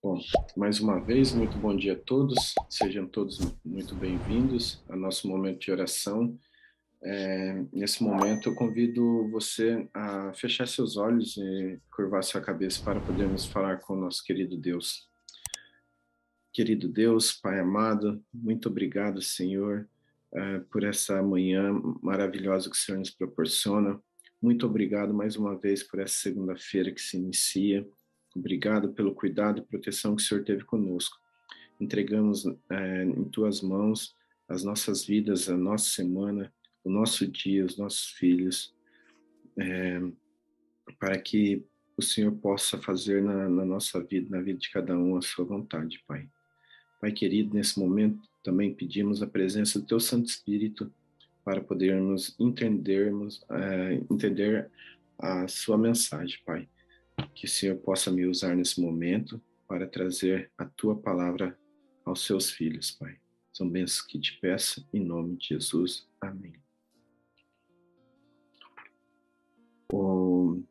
Bom, mais uma vez, muito bom dia a todos. Sejam todos muito bem-vindos ao nosso momento de oração. Nesse momento, eu convido você a fechar seus olhos e curvar sua cabeça para podermos falar com o nosso querido Deus. Querido Deus, Pai amado, muito obrigado, Senhor, por essa manhã maravilhosa que o Senhor nos proporciona. Muito obrigado mais uma vez por essa segunda-feira que se inicia. Obrigado pelo cuidado e proteção que o Senhor teve conosco. Entregamos em Tuas mãos as nossas vidas, a nossa semana, o nosso dia, os nossos filhos, para que o Senhor possa fazer na nossa vida, na vida de cada um, a sua vontade, Pai. Pai querido, nesse momento também pedimos a presença do Teu Santo Espírito para podermos entender a Sua mensagem, Pai. Que o Senhor possa me usar nesse momento para trazer a Tua palavra aos Seus filhos, Pai. São bênçãos que te peço, em nome de Jesus. Amém. O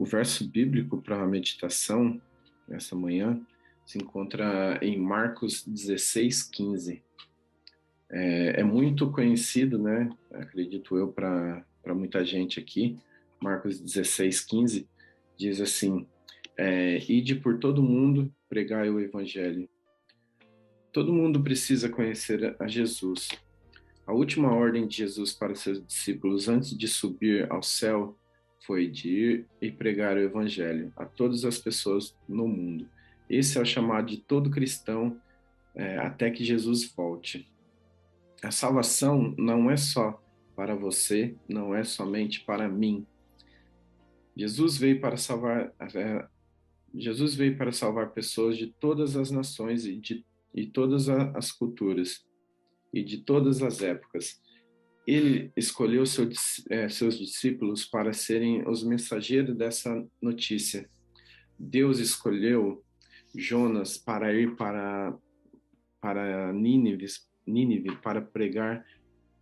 verso bíblico para a meditação essa manhã se encontra em Marcos 16:15. É muito conhecido, né? Acredito eu, para muita gente aqui. Marcos 16:15 diz assim: ide por todo mundo, pregai o evangelho. Todo mundo precisa conhecer a Jesus. A última ordem de Jesus para seus discípulos antes de subir ao céu foi de ir e pregar o evangelho a todas as pessoas no mundo. Esse é o chamado de todo cristão até que Jesus volte. A salvação não é só para você, não é somente para mim. Jesus veio para salvar pessoas de todas as nações e todas as culturas e de todas as épocas. Ele escolheu seus discípulos para serem os mensageiros dessa notícia. Deus escolheu Jonas para ir para Nínive para pregar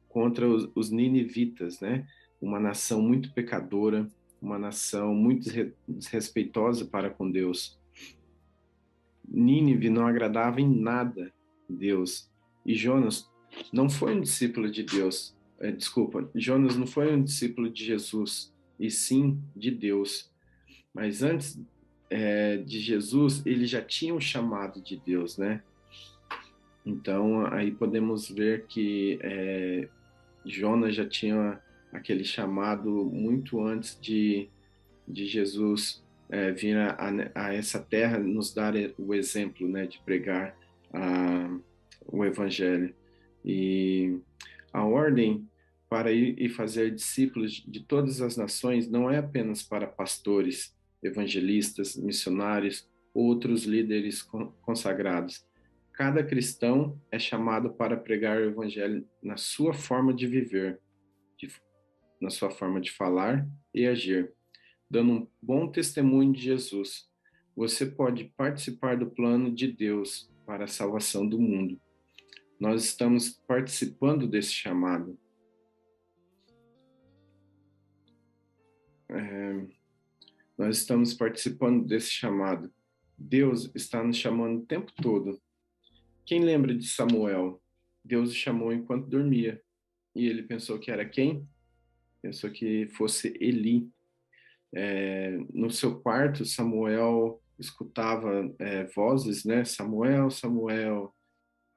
contra os ninivitas, né? Uma nação muito pecadora, uma nação muito desrespeitosa para com Deus. Nínive não agradava em nada Deus. E Jonas não foi um discípulo de Deus. Jonas não foi um discípulo de Jesus, e sim de Deus. Mas antes de Jesus, ele já tinha um chamado de Deus, né? Então, aí podemos ver que Jonas já tinha aquele chamado muito antes de Jesus vir a essa terra nos dar o exemplo, né, de pregar o evangelho. E a ordem para ir e fazer discípulos de todas as nações não é apenas para pastores, evangelistas, missionários, outros líderes consagrados. Cada cristão é chamado para pregar o evangelho na sua forma de viver, na sua forma de falar e agir, dando um bom testemunho de Jesus. Você pode participar do plano de Deus para a salvação do mundo. Nós estamos participando desse chamado. Nós estamos participando desse chamado. Deus está nos chamando o tempo todo. Quem lembra de Samuel? Deus o chamou enquanto dormia. E ele pensou que era quem? Pensou que fosse Eli. No seu quarto, Samuel escutava vozes, né? Samuel, Samuel.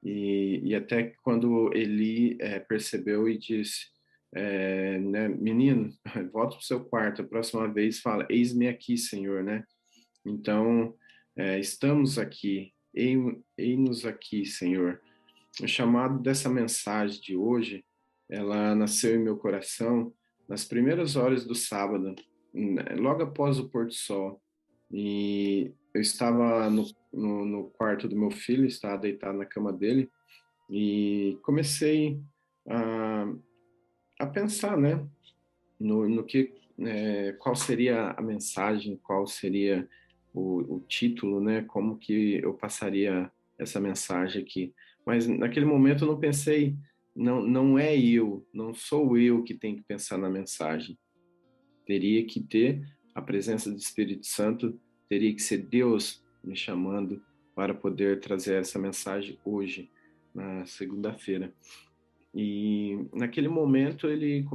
E até que quando Eli percebeu e disse, né, menino, volta para o seu quarto, a próxima vez fala, eis-me aqui, Senhor, né? Então, estamos aqui, eis-nos aqui, Senhor. O chamado dessa mensagem de hoje, ela nasceu em meu coração nas primeiras horas do sábado, logo após o pôr do sol. E eu estava no quarto do meu filho, estava deitado na cama dele, e comecei a, a pensar, né, no que, qual seria a mensagem, qual seria o título, né, como que eu passaria essa mensagem aqui. Mas naquele momento eu não pensei, não é eu, não sou eu que tenho que pensar na mensagem. Teria que ter a presença do Espírito Santo, teria que ser Deus me chamando, para poder trazer essa mensagem hoje, na segunda-feira. E naquele momento ele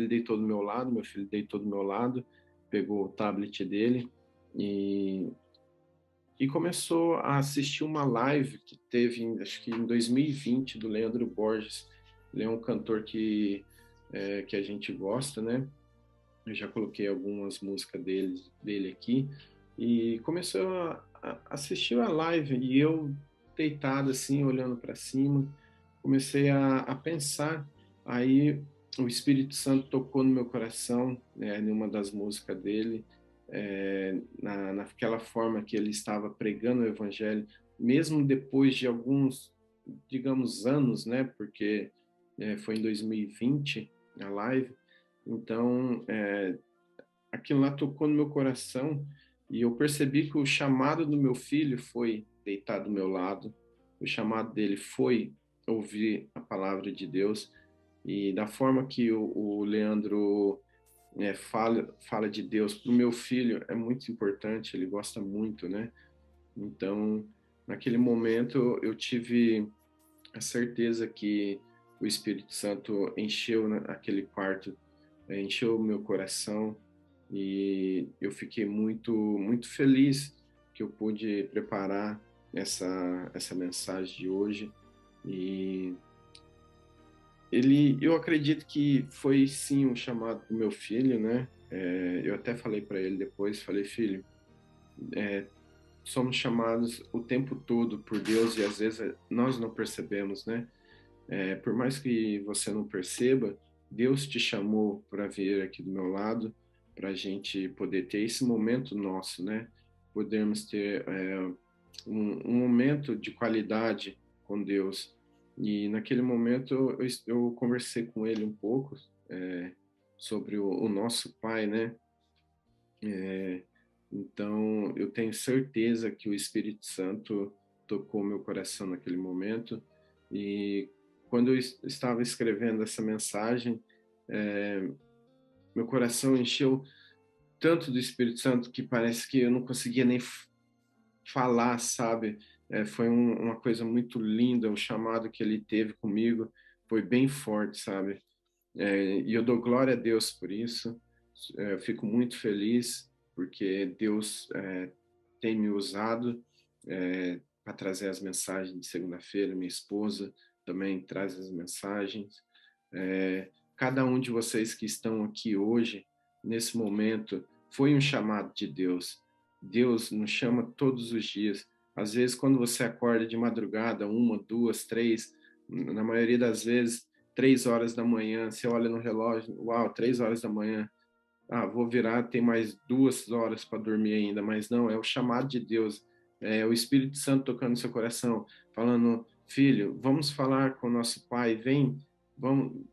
deitou do meu lado, meu filho deitou do meu lado, pegou o tablet dele e, e começou a assistir uma live que teve, acho que em 2020, do Leandro Borges. Ele é um cantor que a gente gosta, né? Eu já coloquei algumas músicas dele aqui. E começou a assistir a live e eu deitado assim, olhando para cima, comecei a pensar. Aí o Espírito Santo tocou no meu coração, em uma das músicas dele, naquela forma que ele estava pregando o Evangelho, mesmo depois de alguns, digamos, anos, né? Porque foi em 2020 a live. Então, aquilo lá tocou no meu coração e eu percebi que o chamado do meu filho foi deitar do meu lado, o chamado dele foi ouvir a palavra de Deus. E da forma que o Leandro fala de Deus para o meu filho é muito importante, ele gosta muito, né? Então, naquele momento eu tive a certeza que o Espírito Santo encheu aquele quarto, encheu o meu coração, e eu fiquei muito feliz que eu pude preparar essa mensagem de hoje. E eu acredito que foi sim um chamado do meu filho, né? Eu até falei para ele depois, falei: filho, somos chamados o tempo todo por Deus e às vezes nós não percebemos, né? Por mais que você não perceba, Deus te chamou para vir aqui do meu lado, para a gente poder ter esse momento nosso, né? Podermos ter um momento de qualidade com Deus. E naquele momento eu conversei com ele um pouco sobre o nosso Pai, né? Então eu tenho certeza que o Espírito Santo tocou meu coração naquele momento. E quando eu estava escrevendo essa mensagem, meu coração encheu tanto do Espírito Santo que parece que eu não conseguia nem falar, sabe? Foi uma coisa muito linda, o chamado que ele teve comigo foi bem forte, sabe? E eu dou glória a Deus por isso. Eu fico muito feliz porque Deus tem me usado para trazer as mensagens de segunda-feira. Minha esposa também traz as mensagens. Cada um de vocês que estão aqui hoje, nesse momento, foi um chamado de Deus. Deus nos chama todos os dias. Às vezes, quando você acorda de madrugada, 1, 2, 3, na maioria das vezes, 3 horas da manhã, você olha no relógio, uau, 3 horas da manhã, vou virar, tem mais 2 horas para dormir ainda, mas não, é o chamado de Deus, é o Espírito Santo tocando no seu coração, falando: filho, vamos falar com o nosso Pai, vem, vamos,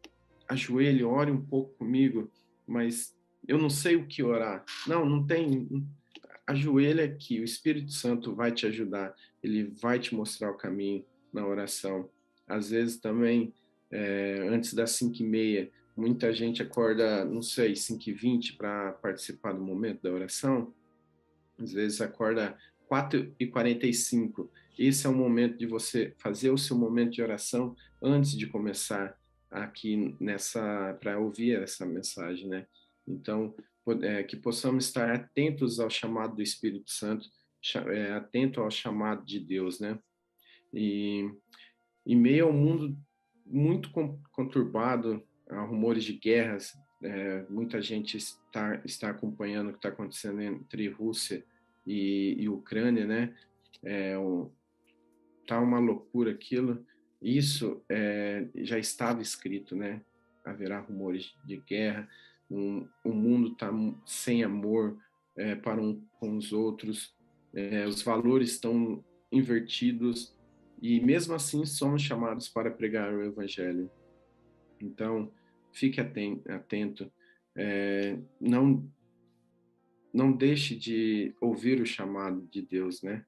ajoelhe, ore um pouco comigo, mas eu não sei o que orar. Não, não tem, ajoelha aqui, o Espírito Santo vai te ajudar, ele vai te mostrar o caminho na oração. Às vezes também, antes das 5h30, muita gente acorda, não sei, 5h20 para participar do momento da oração. Às vezes acorda 4h45. Esse é o momento de você fazer o seu momento de oração antes de começar aqui para ouvir essa mensagem, né? Então, que possamos estar atentos ao chamado do Espírito Santo, atento ao chamado de Deus, né? E em meio ao mundo muito conturbado, a rumores de guerras, muita gente está acompanhando o que está acontecendo entre Rússia e Ucrânia, né? Tá uma loucura aquilo. Isso já estava escrito, né? Haverá rumores de guerra, o mundo está sem amor para com os outros, os valores estão invertidos, e mesmo assim somos chamados para pregar o Evangelho. Então, fique atento, não deixe de ouvir o chamado de Deus, né?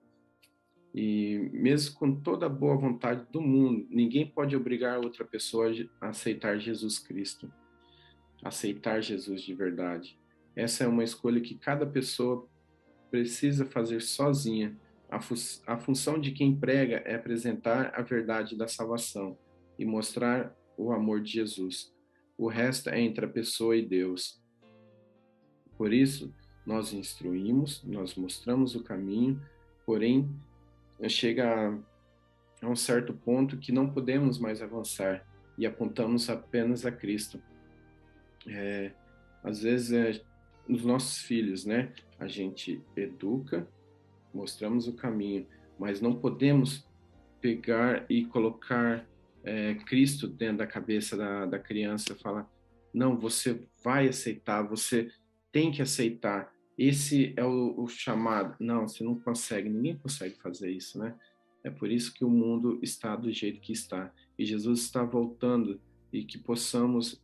E mesmo com toda a boa vontade do mundo, ninguém pode obrigar outra pessoa a aceitar Jesus Cristo, aceitar Jesus de verdade. Essa é uma escolha que cada pessoa precisa fazer sozinha, A função de quem prega é apresentar a verdade da salvação e mostrar o amor de Jesus. O resto é entre a pessoa e Deus. Por isso, nós instruímos, nós mostramos o caminho, porém, chega a um certo ponto que não podemos mais avançar e apontamos apenas a Cristo. Às vezes, os nossos filhos, né? A gente educa, mostramos o caminho, mas não podemos pegar e colocar Cristo dentro da cabeça da criança, falar, não, você vai aceitar, você tem que aceitar, esse é o chamado. Não, você não consegue, ninguém consegue fazer isso, né? É por isso que o mundo está do jeito que está. E Jesus está voltando e que possamos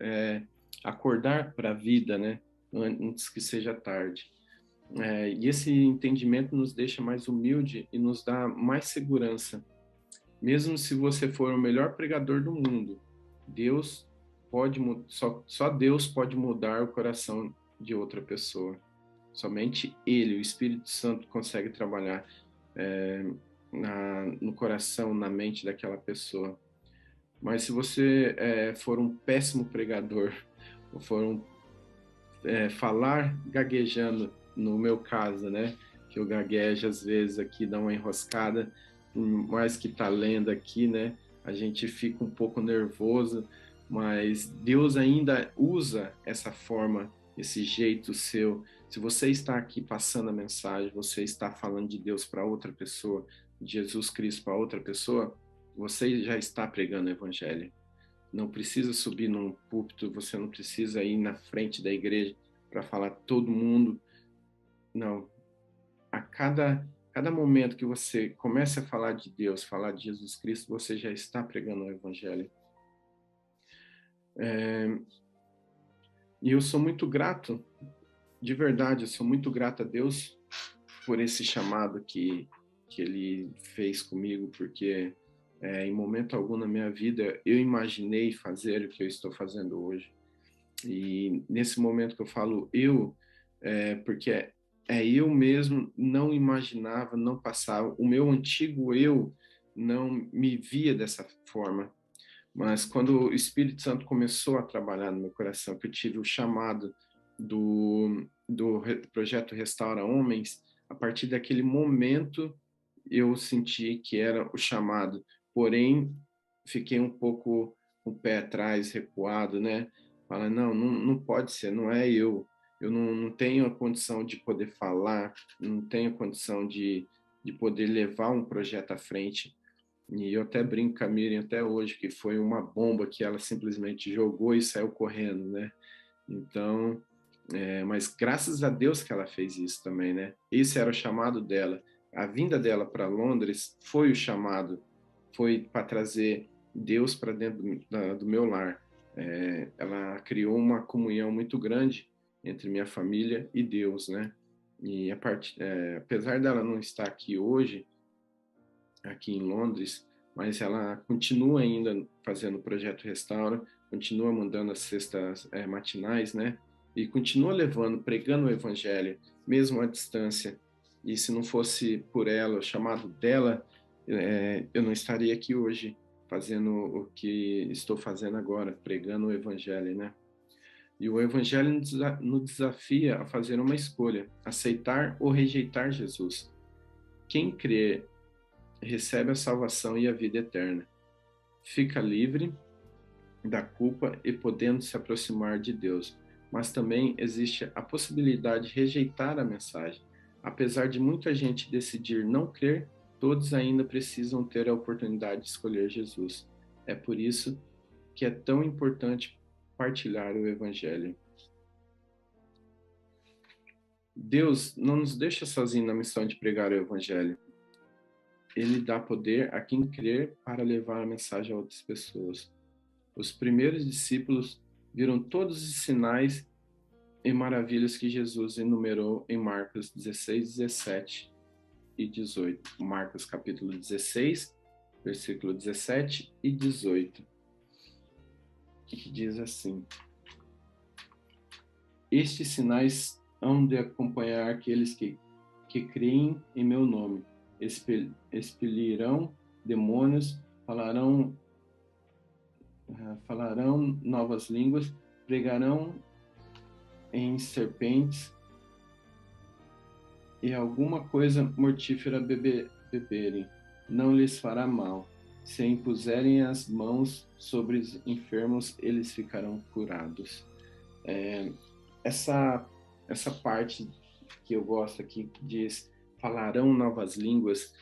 acordar para a vida, né? Antes que seja tarde. E esse entendimento nos deixa mais humilde e nos dá mais segurança. Mesmo se você for o melhor pregador do mundo, Deus pode só Deus pode mudar o coração de outra pessoa. Somente Ele, o Espírito Santo, consegue trabalhar no coração, na mente daquela pessoa. Mas se você for um péssimo pregador, ou for falar gaguejando, no meu caso, né? Que eu gaguejo às vezes aqui, dá uma enroscada, mais que tá lendo aqui, né? A gente fica um pouco nervoso, mas Deus ainda usa essa forma, esse jeito seu. Se você está aqui passando a mensagem, você está falando de Deus para outra pessoa, de Jesus Cristo para outra pessoa, você já está pregando o Evangelho. Não precisa subir num púlpito, você não precisa ir na frente da igreja para falar todo mundo. Não. A cada momento que você começa a falar de Deus, falar de Jesus Cristo, você já está pregando o Evangelho. E eu sou muito grato, de verdade, eu sou muito grato a Deus por esse chamado que Ele fez comigo, porque em momento algum na minha vida eu imaginei fazer o que eu estou fazendo hoje. E nesse momento que eu falo eu, porque eu mesmo não imaginava, não passava, o meu antigo eu não me via dessa forma. Mas quando o Espírito Santo começou a trabalhar no meu coração, que eu tive o chamado do projeto Restaura Homens, a partir daquele momento eu senti que era o chamado. Porém, fiquei um pouco com o pé atrás, recuado, né? Fala, não pode ser, não é eu. Eu não tenho a condição de poder falar, não tenho a condição de poder levar um projeto à frente. E eu até brinco com a Miriam até hoje, que foi uma bomba que ela simplesmente jogou e saiu correndo, né? Então, mas graças a Deus que ela fez isso também, né? Esse era o chamado dela. A vinda dela para Londres foi o chamado, foi para trazer Deus para dentro do meu lar. Ela criou uma comunhão muito grande entre minha família e Deus, né? E apesar dela não estar aqui hoje, aqui em Londres, mas ela continua ainda fazendo o projeto Restaura, continua mandando as cestas matinais, né? E continua levando, pregando o evangelho, mesmo à distância. E se não fosse por ela, o chamado dela, eu não estaria aqui hoje fazendo o que estou fazendo agora, pregando o evangelho, né? E o evangelho nos desafia a fazer uma escolha, aceitar ou rejeitar Jesus. Quem crê recebe a salvação e a vida eterna. Fica livre da culpa e podendo se aproximar de Deus. Mas também existe a possibilidade de rejeitar a mensagem. Apesar de muita gente decidir não crer, todos ainda precisam ter a oportunidade de escolher Jesus. É por isso que é tão importante partilhar o Evangelho. Deus não nos deixa sozinhos na missão de pregar o Evangelho. Ele dá poder a quem crer para levar a mensagem a outras pessoas. Os primeiros discípulos viram todos os sinais e maravilhas que Jesus enumerou em Marcos 16, 17 e 18. Marcos capítulo 16, versículo 17 e 18, que diz assim: Estes sinais hão de acompanhar aqueles que creem em meu nome. expelirão demônios, falarão novas línguas, pregarão em serpentes e alguma coisa mortífera beberem, não lhes fará mal. Se impuserem as mãos sobre os enfermos, eles ficarão curados. Essa parte que eu gosto aqui, que diz falarão novas línguas,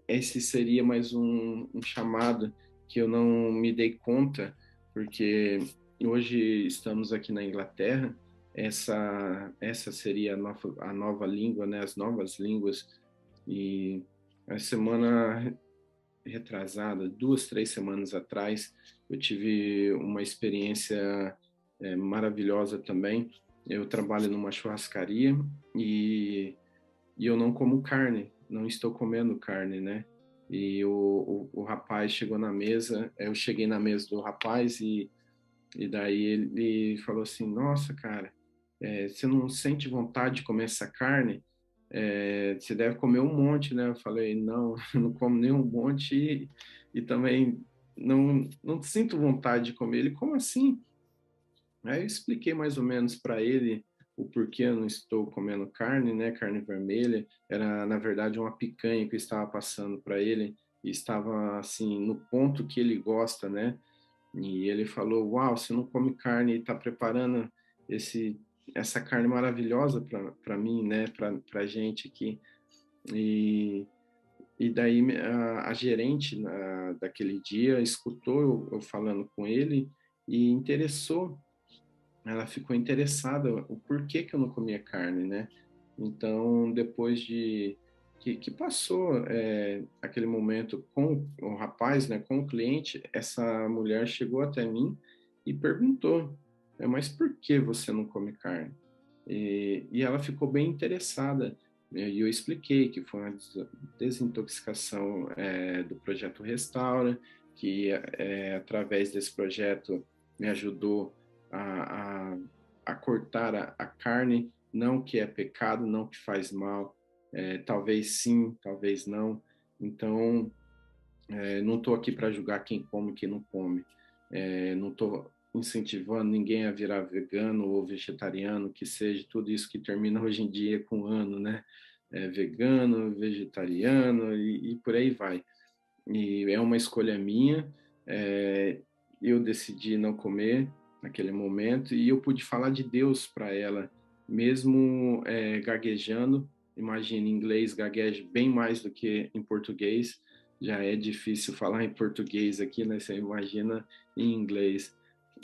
esse seria mais um chamado que eu não me dei conta, porque hoje estamos aqui na Inglaterra, essa seria a nova língua, né? As novas línguas. E a semana retrasada, 2, 3 semanas atrás, eu tive uma experiência maravilhosa também. Eu trabalho numa churrascaria e eu não como carne, não estou comendo carne, né? E o rapaz chegou na mesa, eu cheguei na mesa do rapaz e daí ele falou assim, nossa, cara, você não sente vontade de comer essa carne? Você deve comer um monte, né? Eu falei, não, eu não como nem um monte e também não sinto vontade de comer. Ele, como assim? Aí eu expliquei mais ou menos para ele o porquê eu não estou comendo carne, né? Carne vermelha. Era, na verdade, uma picanha que eu estava passando para ele e estava, assim, no ponto que ele gosta, né? E ele falou, uau, você não come carne e está preparando essa carne maravilhosa para mim, né? Para gente aqui. E, e daí a gerente daquele dia escutou eu falando com ele e interessou, ela ficou interessada o porquê que eu não comia carne, né? Então, depois de que passou aquele momento com o rapaz, né, com o cliente, essa mulher chegou até mim e perguntou, mas por que você não come carne? E ela ficou bem interessada. E eu expliquei que foi uma desintoxicação do projeto Restaura, que através desse projeto me ajudou a, a, a cortar a carne, não que é pecado, não que faz mal, talvez sim, talvez não. Então, não estou aqui para julgar quem come e quem não come. Não estou incentivando ninguém a virar vegano ou vegetariano, que seja tudo isso que termina hoje em dia com ano, né? Vegano, vegetariano e por aí vai. E é uma escolha minha. Eu decidi não comer naquele momento e eu pude falar de Deus para ela, mesmo gaguejando. Imagina, em inglês gaguejo bem mais do que em português. Já é difícil falar em português aqui, né? Você imagina em inglês.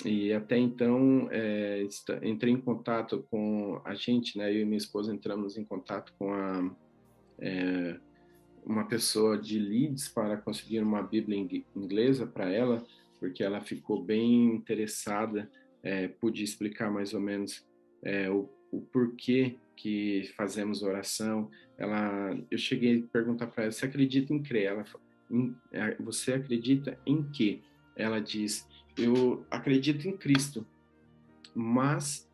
E até então, entrei em contato com a gente, né? Eu e minha esposa entramos em contato com uma pessoa de Leeds para conseguir uma Bíblia inglesa para ela, porque ela ficou bem interessada. Pude explicar mais ou menos o porquê que fazemos oração. Eu cheguei a perguntar para ela: você acredita em crer? Você acredita em quê? Ela diz: eu acredito em Cristo, mas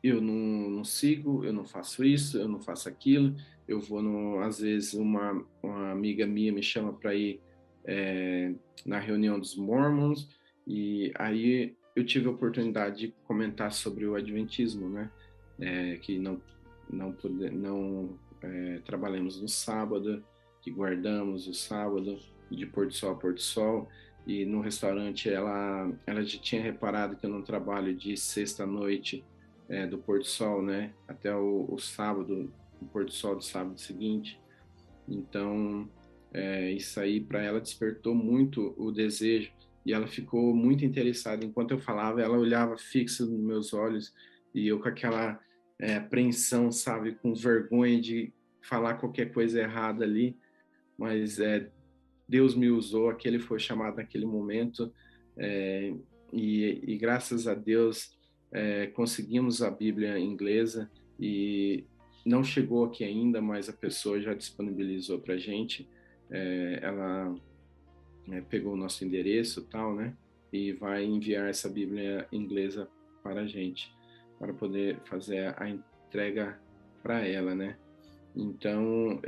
eu não sigo, eu não faço isso, eu não faço aquilo. Eu vou às vezes uma amiga minha me chama para ir na reunião dos Mormons e aí eu tive a oportunidade de comentar sobre o Adventismo, né? Que não trabalhamos no sábado, que guardamos o sábado de pôr do sol a pôr do sol. E no restaurante ela já tinha reparado que eu não trabalho de sexta à noite do pôr do sol, né? Até o sábado, o pôr do sol do sábado seguinte. Então, isso aí para ela despertou muito o desejo e ela ficou muito interessada. Enquanto eu falava, ela olhava fixo nos meus olhos e eu com aquela apreensão, sabe, com vergonha de falar qualquer coisa errada ali, mas Deus me usou, aquele foi chamado naquele momento e graças a Deus conseguimos a Bíblia inglesa e não chegou aqui ainda, mas a pessoa já disponibilizou para a gente. Ela pegou o nosso endereço e tal, né? E vai enviar essa Bíblia inglesa para a gente, para poder fazer a entrega para ela, né? Então,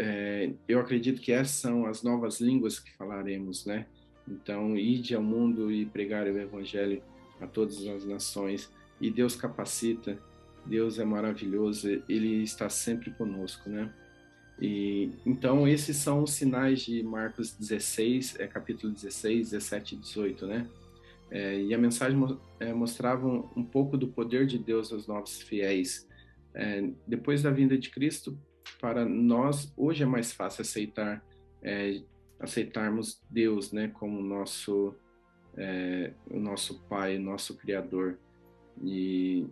eu acredito que essas são as novas línguas que falaremos, né? Então, ide ao mundo e pregar o evangelho a todas as nações. E Deus capacita, Deus é maravilhoso, Ele está sempre conosco, né? E, então, esses são os sinais de Marcos 16, capítulo 16, 17 e 18, né? E a mensagem mostrava um pouco do poder de Deus aos nossos fiéis. Depois da vinda de Cristo, para nós, hoje é mais fácil aceitarmos Deus, né, como o nosso Pai, nosso Criador. E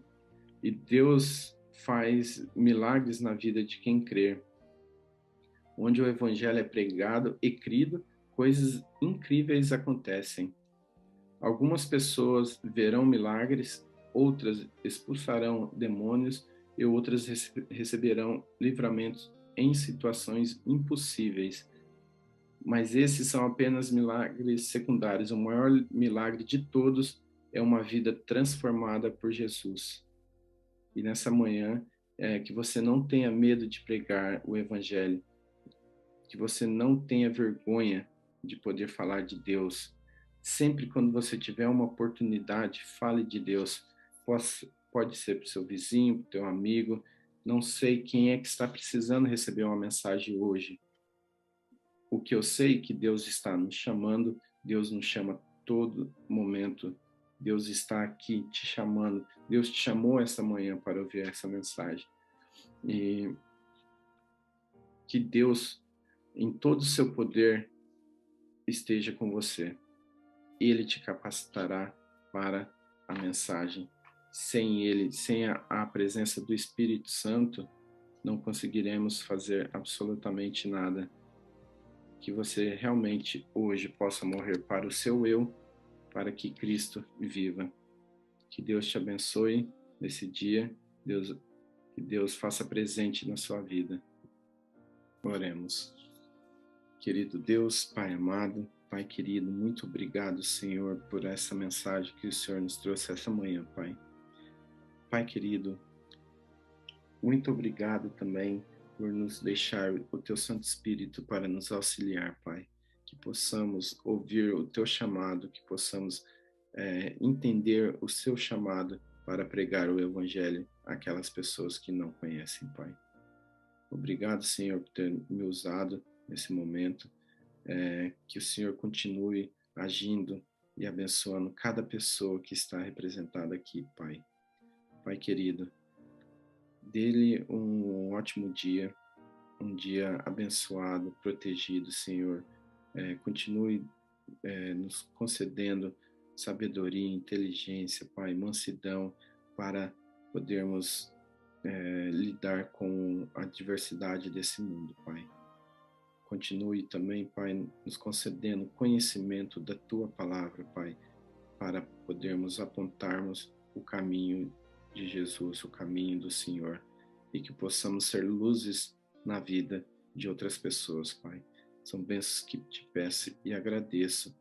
Deus faz milagres na vida de quem crer. Onde o Evangelho é pregado e crido, coisas incríveis acontecem. Algumas pessoas verão milagres, outras expulsarão demônios e outras receberão livramentos em situações impossíveis. Mas esses são apenas milagres secundários. O maior milagre de todos é uma vida transformada por Jesus. E nessa manhã, que você não tenha medo de pregar o Evangelho, que você não tenha vergonha de poder falar de Deus. Sempre quando você tiver uma oportunidade, fale de Deus. Pode ser para o seu vizinho, para o teu amigo. Não sei quem é que está precisando receber uma mensagem hoje. O que eu sei é que Deus está nos chamando, Deus nos chama todo momento. Deus está aqui te chamando. Deus te chamou essa manhã para ouvir essa mensagem. E que Deus, em todo o seu poder, esteja com você. Ele te capacitará para a mensagem. Sem ele, sem a presença do Espírito Santo, não conseguiremos fazer absolutamente nada. Que você realmente hoje possa morrer para o seu eu, para que Cristo viva. Que Deus te abençoe nesse dia, que Deus faça presente na sua vida. Oremos. Querido Deus, Pai amado, Pai querido, muito obrigado, Senhor, por essa mensagem que o Senhor nos trouxe essa manhã, Pai. Pai querido, muito obrigado também por nos deixar o Teu Santo Espírito para nos auxiliar, Pai. Que possamos ouvir o Teu chamado, que possamos entender o Seu chamado para pregar o Evangelho àquelas pessoas que não conhecem, Pai. Obrigado, Senhor, por ter me usado nesse momento. Que o Senhor continue agindo e abençoando cada pessoa que está representada aqui, Pai. Pai querido, dê-lhe um ótimo dia, um dia abençoado, protegido, Senhor. Continue nos concedendo sabedoria, inteligência, Pai, mansidão, para podermos lidar com a diversidade desse mundo, Pai. Continue também, Pai, nos concedendo conhecimento da Tua palavra, Pai, para podermos apontarmos o caminho de Jesus, o caminho do Senhor, e que possamos ser luzes na vida de outras pessoas, Pai. São bênçãos que te peço e agradeço,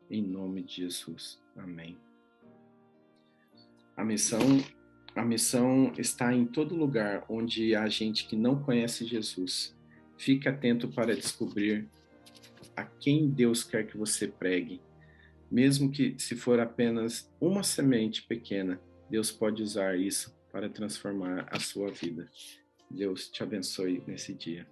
em nome de Jesus. Amém. A missão está em todo lugar onde há gente que não conhece Jesus. Fique atento para descobrir a quem Deus quer que você pregue. Mesmo que se for apenas uma semente pequena, Deus pode usar isso para transformar a sua vida. Deus te abençoe nesse dia.